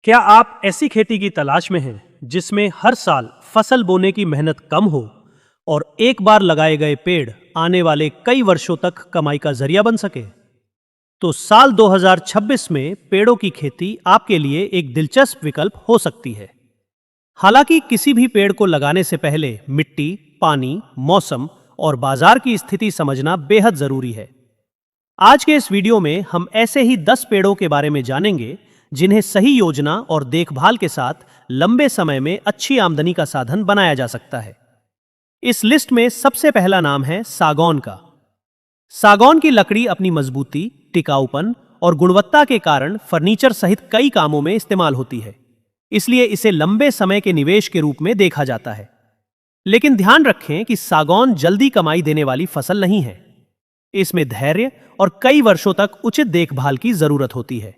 क्या आप ऐसी खेती की तलाश में हैं जिसमें हर साल फसल बोने की मेहनत कम हो और एक बार लगाए गए पेड़ आने वाले कई वर्षों तक कमाई का जरिया बन सके? तो साल 2026 में पेड़ों की खेती आपके लिए एक दिलचस्प विकल्प हो सकती है। हालांकि किसी भी पेड़ को लगाने से पहले मिट्टी, पानी, मौसम और बाजार की स्थिति समझना बेहद जरूरी है। आज के इस वीडियो में हम ऐसे ही 10 पेड़ों के बारे में जानेंगे जिन्हें सही योजना और देखभाल के साथ लंबे समय में अच्छी आमदनी का साधन बनाया जा सकता है। इस लिस्ट में सबसे पहला नाम है सागौन का। सागौन की लकड़ी अपनी मजबूती, टिकाऊपन और गुणवत्ता के कारण फर्नीचर सहित कई कामों में इस्तेमाल होती है, इसलिए इसे लंबे समय के निवेश के रूप में देखा जाता है। लेकिन ध्यान रखें कि सागौन जल्दी कमाई देने वाली फसल नहीं है। इसमें धैर्य और कई वर्षों तक उचित देखभाल की जरूरत होती है।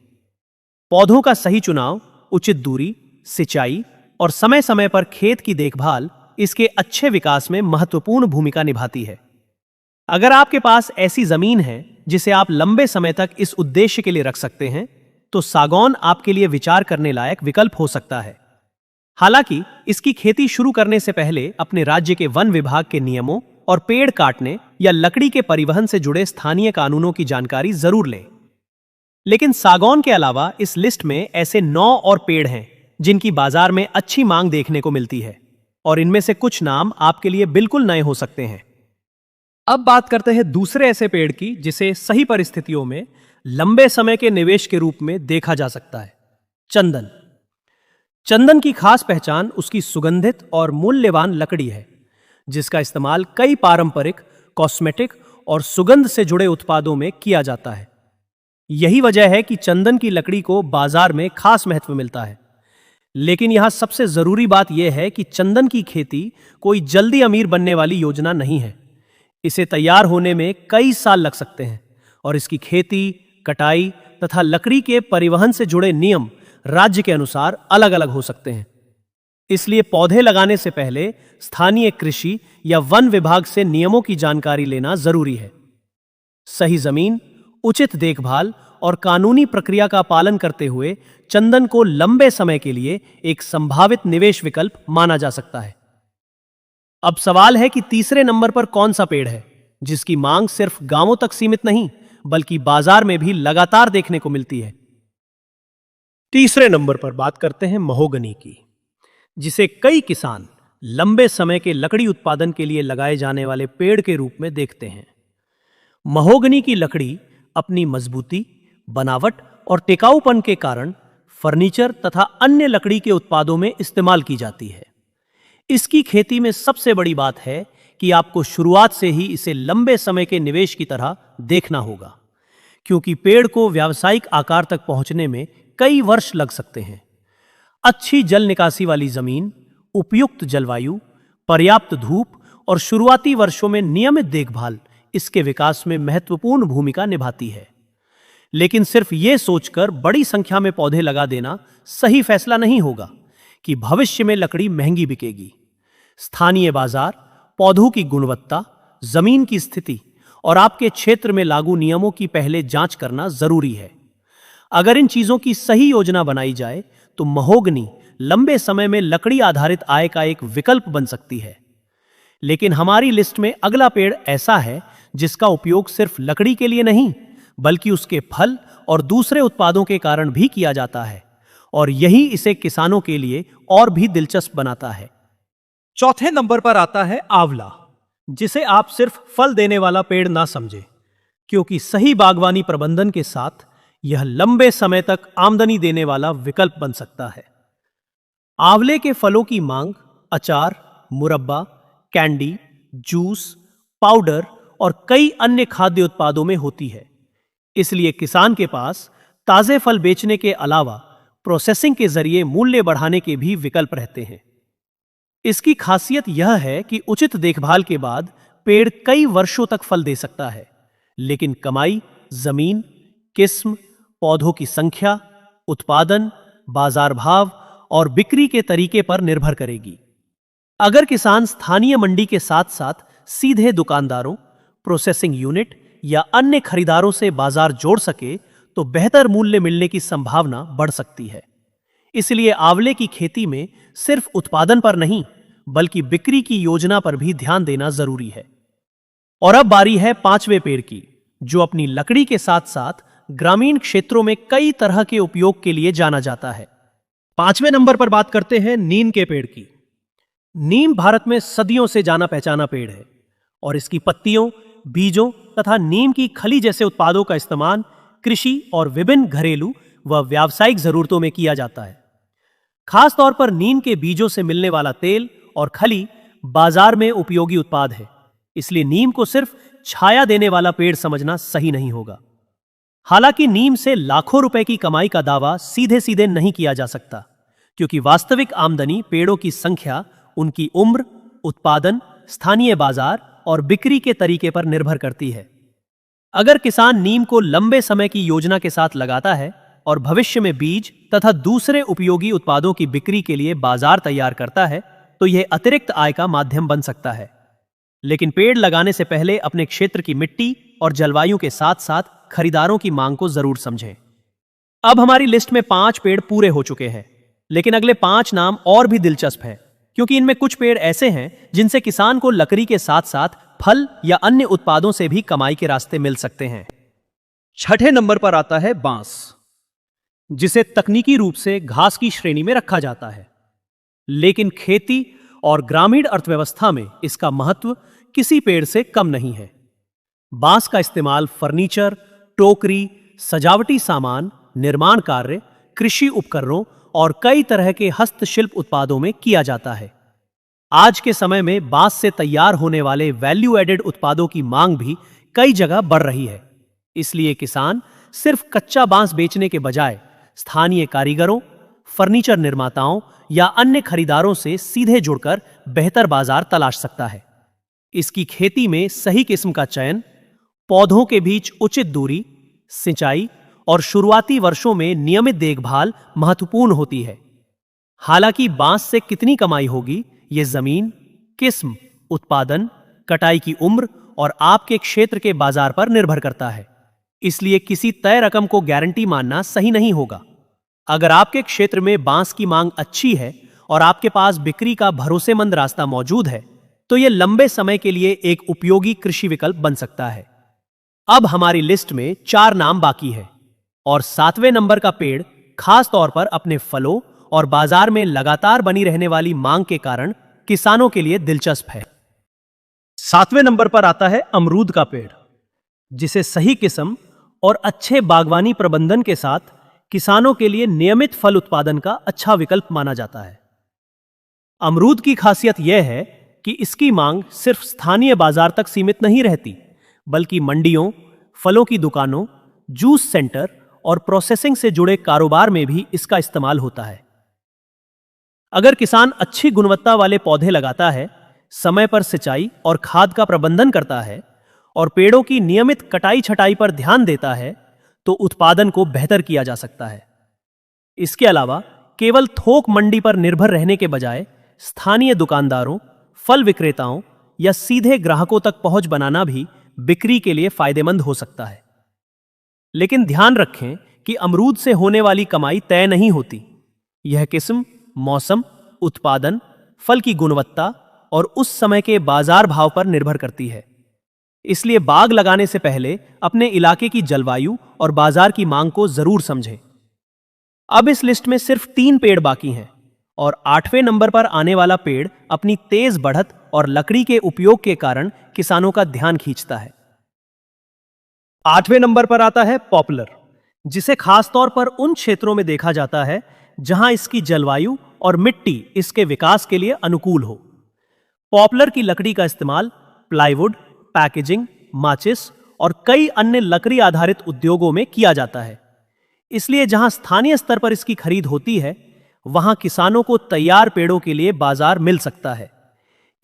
पौधों का सही चुनाव, उचित दूरी, सिंचाई और समय समय पर खेत की देखभाल इसके अच्छे विकास में महत्वपूर्ण भूमिका निभाती है। अगर आपके पास ऐसी जमीन है जिसे आप लंबे समय तक इस उद्देश्य के लिए रख सकते हैं, तो सागौन आपके लिए विचार करने लायक विकल्प हो सकता है। हालांकि इसकी खेती शुरू करने से पहले अपने राज्य के वन विभाग के नियमों और पेड़ काटने या लकड़ी के परिवहन से जुड़े स्थानीय कानूनों की जानकारी जरूर लें। लेकिन सागौन के अलावा इस लिस्ट में ऐसे 9 और पेड़ हैं जिनकी बाजार में अच्छी मांग देखने को मिलती है, और इनमें से कुछ नाम आपके लिए बिल्कुल नए हो सकते हैं। अब बात करते हैं दूसरे ऐसे पेड़ की जिसे सही परिस्थितियों में लंबे समय के निवेश के रूप में देखा जा सकता है। चंदन। चंदन की खास पहचान उसकी सुगंधित और मूल्यवान लकड़ी है, जिसका इस्तेमाल कई पारंपरिक, कॉस्मेटिक और सुगंध से जुड़े उत्पादों में किया जाता है। यही वजह है कि चंदन की लकड़ी को बाजार में खास महत्व मिलता है। लेकिन यहां सबसे जरूरी बात यह है कि चंदन की खेती कोई जल्दी अमीर बनने वाली योजना नहीं है। इसे तैयार होने में कई साल लग सकते हैं, और इसकी खेती, कटाई तथा लकड़ी के परिवहन से जुड़े नियम राज्य के अनुसार अलग अलग हो सकते हैं। इसलिए पौधे लगाने से पहले स्थानीय कृषि या वन विभाग से नियमों की जानकारी लेना जरूरी है। सही जमीन, उचित देखभाल और कानूनी प्रक्रिया का पालन करते हुए चंदन को लंबे समय के लिए एक संभावित निवेश विकल्प माना जा सकता है। अब सवाल है कि तीसरे नंबर पर कौन सा पेड़ है जिसकी मांग सिर्फ गांवों तक सीमित नहीं बल्कि बाजार में भी लगातार देखने को मिलती है। तीसरे नंबर पर बात करते हैं महोगनी की, जिसे कई किसान लंबे समय के लकड़ी उत्पादन के लिए लगाए जाने वाले पेड़ के रूप में देखते हैं। महोगनी की लकड़ी अपनी मजबूती, बनावट और टिकाऊपन के कारण फर्नीचर तथा अन्य लकड़ी के उत्पादों में इस्तेमाल की जाती है। इसकी खेती में सबसे बड़ी बात है कि आपको शुरुआत से ही इसे लंबे समय के निवेश की तरह देखना होगा, क्योंकि पेड़ को व्यावसायिक आकार तक पहुंचने में कई वर्ष लग सकते हैं। अच्छी जल निकासी वाली जमीन, उपयुक्त जलवायु, पर्याप्त धूप और शुरुआती वर्षों में नियमित देखभाल इसके विकास में महत्वपूर्ण भूमिका निभाती है। लेकिन सिर्फ यह सोचकर बड़ी संख्या में पौधे लगा देना सही फैसला नहीं होगा कि भविष्य में लकड़ी महंगी बिकेगी। स्थानीय बाजार, पौधों की गुणवत्ता, जमीन की स्थिति और आपके क्षेत्र में लागू नियमों की पहले जांच करना जरूरी है। अगर इन चीजों की सही योजना बनाई जाए तो महोगनी लंबे समय में लकड़ी आधारित आय का एक विकल्प बन सकती है। लेकिन हमारी लिस्ट में अगला पेड़ ऐसा है जिसका उपयोग सिर्फ लकड़ी के लिए नहीं बल्कि उसके फल और दूसरे उत्पादों के कारण भी किया जाता है, और यही इसे किसानों के लिए और भी दिलचस्प बनाता है। चौथे नंबर पर आता है आंवला, जिसे आप सिर्फ फल देने वाला पेड़ ना समझें, क्योंकि सही बागवानी प्रबंधन के साथ यह लंबे समय तक आमदनी देने वाला विकल्प बन सकता है। आंवले के फलों की मांग अचार, मुरब्बा, कैंडी, जूस, पाउडर और कई अन्य खाद्य उत्पादों में होती है। इसलिए किसान के पास ताजे फल बेचने के अलावा प्रोसेसिंग के जरिए मूल्य बढ़ाने के भी विकल्प रहते हैं। इसकी खासियत यह है कि उचित देखभाल के बाद पेड़ कई वर्षों तक फल दे सकता है, लेकिन कमाई जमीन, किस्म, पौधों की संख्या, उत्पादन, बाजार भाव और बिक्री के तरीके पर निर्भर करेगी। अगर किसान स्थानीय मंडी के साथ साथ सीधे दुकानदारों, प्रोसेसिंग यूनिट या अन्य खरीदारों से बाजार जोड़ सके तो बेहतर मूल्य मिलने की संभावना बढ़ सकती है। इसलिए आंवले की खेती में सिर्फ उत्पादन पर नहीं, बल्कि बिक्री की योजना पर भी ध्यान देना जरूरी है। और अब बारी है पांचवें पेड़ की, जो अपनी लकड़ी के साथ साथ ग्रामीण क्षेत्रों में कई तरह के उपयोग के लिए जाना जाता है। पांचवें नंबर पर बात करते हैं नीम के पेड़ की। नीम भारत में सदियों से जाना पहचाना पेड़ है और इसकी पत्तियों, बीजों तथा नीम की खली जैसे उत्पादों का इस्तेमाल कृषि और विभिन्न घरेलू व व्यावसायिक जरूरतों में किया जाता है। खास तौर पर नीम के बीजों से मिलने वाला तेल और खली बाजार में उपयोगी उत्पाद है, इसलिए नीम को सिर्फ छाया देने वाला पेड़ समझना सही नहीं होगा। हालांकि नीम से लाखों रुपए की कमाई का दावा सीधे सीधे नहीं किया जा सकता, क्योंकि वास्तविक आमदनी पेड़ों की संख्या, उनकी उम्र, उत्पादन, स्थानीय बाजार और बिक्री के तरीके पर निर्भर करती है। अगर किसान नीम को लंबे समय की योजना के साथ लगाता है और भविष्य में बीज तथा दूसरे उपयोगी उत्पादों की बिक्री के लिए बाजार तैयार करता है, तो यह अतिरिक्त आय का माध्यम बन सकता है। लेकिन पेड़ लगाने से पहले अपने क्षेत्र की मिट्टी और जलवायु के साथ साथ खरीदारों की मांग को जरूर समझें। अब हमारी लिस्ट में 5 पेड़ पूरे हो चुके हैं, लेकिन अगले 5 नाम और भी दिलचस्प हैं, क्योंकि इनमें कुछ पेड़ ऐसे हैं जिनसे किसान को लकड़ी के साथ साथ फल या अन्य उत्पादों से भी कमाई के रास्ते मिल सकते हैं। छठे नंबर पर आता है बांस, जिसे तकनीकी रूप से घास की श्रेणी में रखा जाता है, लेकिन खेती और ग्रामीण अर्थव्यवस्था में इसका महत्व किसी पेड़ से कम नहीं है। बांस का इस्तेमाल फर्नीचर, टोकरी, सजावटी सामान, निर्माण कार्य, कृषि उपकरणों और कई तरह के हस्तशिल्प उत्पादों में किया जाता है। आज के समय में बांस से तैयार होने वाले वैल्यू एडेड उत्पादों की मांग भी कई जगह बढ़ रही है। इसलिए किसान सिर्फ कच्चा बांस बेचने के बजाय स्थानीय कारीगरों, फर्नीचर निर्माताओं या अन्य खरीदारों से सीधे जुड़कर बेहतर बाजार तलाश सकता है। इसकी खेती में सही किस्म का चयन, पौधों के बीच उचित दूरी, सिंचाई और शुरुआती वर्षों में नियमित देखभाल महत्वपूर्ण होती है। हालांकि बांस से कितनी कमाई होगी, यह जमीन, किस्म, उत्पादन, कटाई की उम्र और आपके क्षेत्र के बाजार पर निर्भर करता है। इसलिए किसी तय रकम को गारंटी मानना सही नहीं होगा। अगर आपके क्षेत्र में बांस की मांग अच्छी है और आपके पास बिक्री का भरोसेमंद रास्ता मौजूद है, तो यह लंबे समय के लिए एक उपयोगी कृषि विकल्प बन सकता है। अब हमारी लिस्ट में 4 नाम बाकी है और 7वें नंबर का पेड़ खास तौर पर अपने फलों और बाजार में लगातार बनी रहने वाली मांग के कारण किसानों के लिए दिलचस्प है। 7वें नंबर पर आता है अमरूद का पेड़, जिसे सही किस्म और अच्छे बागवानी प्रबंधन के साथ किसानों के लिए नियमित फल उत्पादन का अच्छा विकल्प माना जाता है। अमरूद की खासियत यह है कि इसकी मांग सिर्फ स्थानीय बाजार तक सीमित नहीं रहती, बल्कि मंडियों, फलों की दुकानों, जूस सेंटर और प्रोसेसिंग से जुड़े कारोबार में भी इसका इस्तेमाल होता है। अगर किसान अच्छी गुणवत्ता वाले पौधे लगाता है, समय पर सिंचाई और खाद का प्रबंधन करता है और पेड़ों की नियमित कटाई छटाई पर ध्यान देता है, तो उत्पादन को बेहतर किया जा सकता है। इसके अलावा केवल थोक मंडी पर निर्भर रहने के बजाय स्थानीय दुकानदारों, फल विक्रेताओं या सीधे ग्राहकों तक पहुंच बनाना भी बिक्री के लिए फायदेमंद हो सकता है। लेकिन ध्यान रखें कि अमरूद से होने वाली कमाई तय नहीं होती। यह किस्म, मौसम, उत्पादन, फल की गुणवत्ता और उस समय के बाजार भाव पर निर्भर करती है। इसलिए बाग लगाने से पहले अपने इलाके की जलवायु और बाजार की मांग को जरूर समझें। अब इस लिस्ट में सिर्फ 3 पेड़ बाकी हैं और 8वें नंबर पर आने वाला पेड़ अपनी तेज बढ़त और लकड़ी के उपयोग के कारण किसानों का ध्यान खींचता है। 8वें नंबर पर आता है पॉपुलर, जिसे खासतौर पर उन क्षेत्रों में देखा जाता है जहां इसकी जलवायु और मिट्टी इसके विकास के लिए अनुकूल हो। पॉपुलर की लकड़ी का इस्तेमाल प्लाईवुड, पैकेजिंग, माचिस और कई अन्य लकड़ी आधारित उद्योगों में किया जाता है। इसलिए जहां स्थानीय स्तर पर इसकी खरीद होती है, वहां किसानों को तैयार पेड़ों के लिए बाजार मिल सकता है।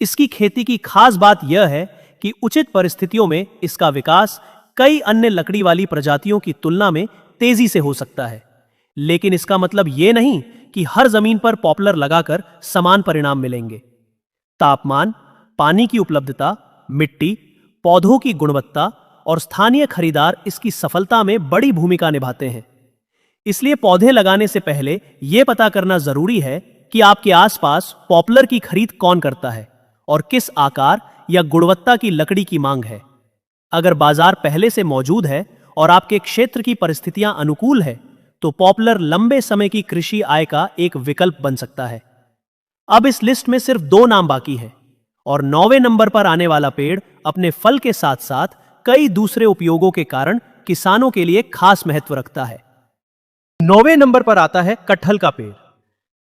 इसकी खेती की खास बात यह है कि उचित परिस्थितियों में इसका विकास कई अन्य लकड़ी वाली प्रजातियों की तुलना में तेजी से हो सकता है। लेकिन इसका मतलब यह नहीं कि हर जमीन पर पॉपुलर लगाकर समान परिणाम मिलेंगे। तापमान, पानी की उपलब्धता, मिट्टी, पौधों की गुणवत्ता और स्थानीय खरीदार इसकी सफलता में बड़ी भूमिका निभाते हैं। इसलिए पौधे लगाने से पहले यह पता करना जरूरी है कि आपके आसपास पॉपुलर की खरीद कौन करता है और किस आकार या गुणवत्ता की लकड़ी की मांग है। अगर बाजार पहले से मौजूद है और आपके क्षेत्र की परिस्थितियां अनुकूल है तो पॉपुलर लंबे समय की कृषि आय का एक विकल्प बन सकता है। अब इस लिस्ट में सिर्फ 2 नाम बाकी है और 9वें नंबर पर आने वाला पेड़ अपने फल के साथ साथ कई दूसरे उपयोगों के कारण किसानों के लिए खास महत्व रखता है। 9वें नंबर पर आता है कटहल का पेड़,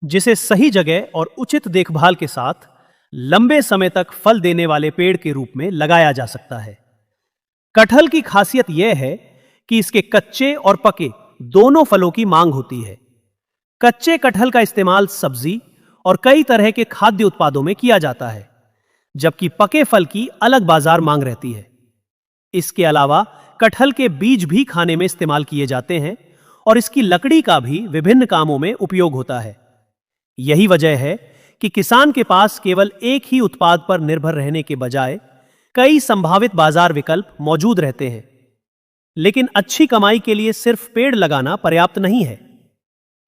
जिसे सही जगह और उचित देखभाल के साथ लंबे समय तक फल देने वाले पेड़ के रूप में लगाया जा सकता है। कटहल की खासियत यह है कि इसके कच्चे और पके दोनों फलों की मांग होती है। कच्चे कटहल का इस्तेमाल सब्जी और कई तरह के खाद्य उत्पादों में किया जाता है, जबकि पके फल की अलग बाजार मांग रहती है। इसके अलावा कटहल के बीज भी खाने में इस्तेमाल किए जाते हैं और इसकी लकड़ी का भी विभिन्न कामों में उपयोग होता है। यही वजह है कि किसान के पास केवल एक ही उत्पाद पर निर्भर रहने के बजाय कई संभावित बाजार विकल्प मौजूद रहते हैं। लेकिन अच्छी कमाई के लिए सिर्फ पेड़ लगाना पर्याप्त नहीं है।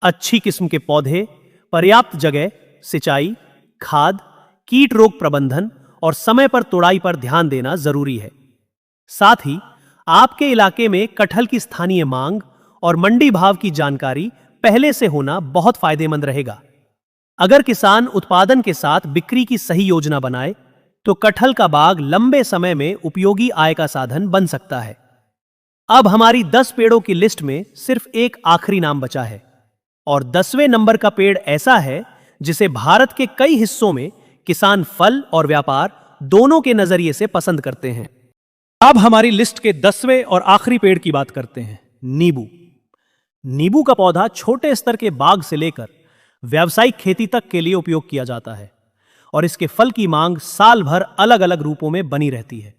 अच्छी किस्म के पौधे, पर्याप्त जगह, सिंचाई, खाद, कीट रोग प्रबंधन और समय पर तुड़ाई पर ध्यान देना जरूरी है। साथ ही आपके इलाके में कटहल की स्थानीय मांग और मंडी भाव की जानकारी पहले से होना बहुत फायदेमंद रहेगा। अगर किसान उत्पादन के साथ बिक्री की सही योजना बनाए तो कटहल का बाग लंबे समय में उपयोगी आय का साधन बन सकता है। अब हमारी 10 पेड़ों की लिस्ट में सिर्फ एक आखिरी नाम बचा है और 10वें नंबर का पेड़ ऐसा है जिसे भारत के कई हिस्सों में किसान फल और व्यापार दोनों के नजरिए से पसंद करते हैं। अब हमारी लिस्ट के 10वें और आखिरी पेड़ की बात करते हैं, नींबू। नींबू का पौधा छोटे स्तर के बाग से लेकर व्यावसायिक खेती तक के लिए उपयोग किया जाता है और इसके फल की मांग साल भर अलग अलग रूपों में बनी रहती है।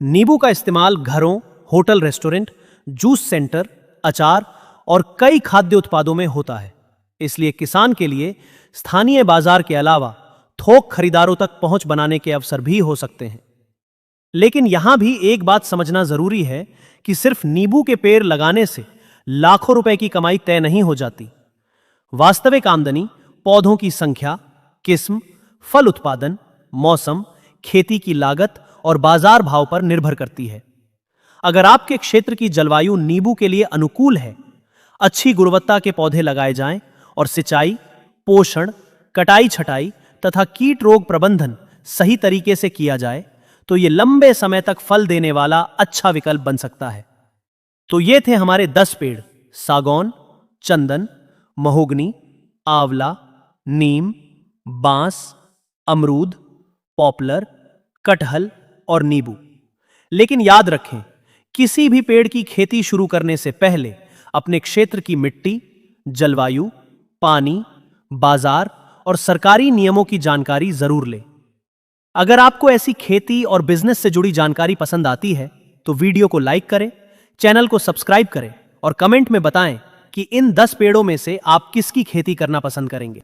नींबू का इस्तेमाल घरों, होटल, रेस्टोरेंट, जूस सेंटर, अचार और कई खाद्य उत्पादों में होता है। इसलिए किसान के लिए स्थानीय बाजार के अलावा थोक खरीदारों तक पहुंच बनाने के अवसर भी हो सकते हैं। लेकिन यहां भी एक बात समझना जरूरी है कि सिर्फ नींबू के पेड़ लगाने से लाखों रुपए की कमाई तय नहीं हो जाती। वास्तविक आमदनी पौधों की संख्या, किस्म, फल उत्पादन, मौसम, खेती की लागत और बाजार भाव पर निर्भर करती है। अगर आपके क्षेत्र की जलवायु नींबू के लिए अनुकूल है, अच्छी गुणवत्ता के पौधे लगाए जाएं और सिंचाई, पोषण, कटाई छटाई तथा कीट रोग प्रबंधन सही तरीके से किया जाए तो यह लंबे समय तक फल देने वाला अच्छा विकल्प बन सकता है। तो ये थे हमारे 10 पेड़, सागौन, चंदन, महोगनी, आंवला, नीम, बांस, अमरूद, पॉपुलर, कटहल और नींबू। लेकिन याद रखें, किसी भी पेड़ की खेती शुरू करने से पहले अपने क्षेत्र की मिट्टी, जलवायु, पानी, बाजार और सरकारी नियमों की जानकारी जरूर लें। अगर आपको ऐसी खेती और बिजनेस से जुड़ी जानकारी पसंद आती है तो वीडियो को लाइक करें, चैनल को सब्सक्राइब करें और कमेंट में बताएं कि इन 10 पेड़ों में से आप किसकी खेती करना पसंद करेंगे।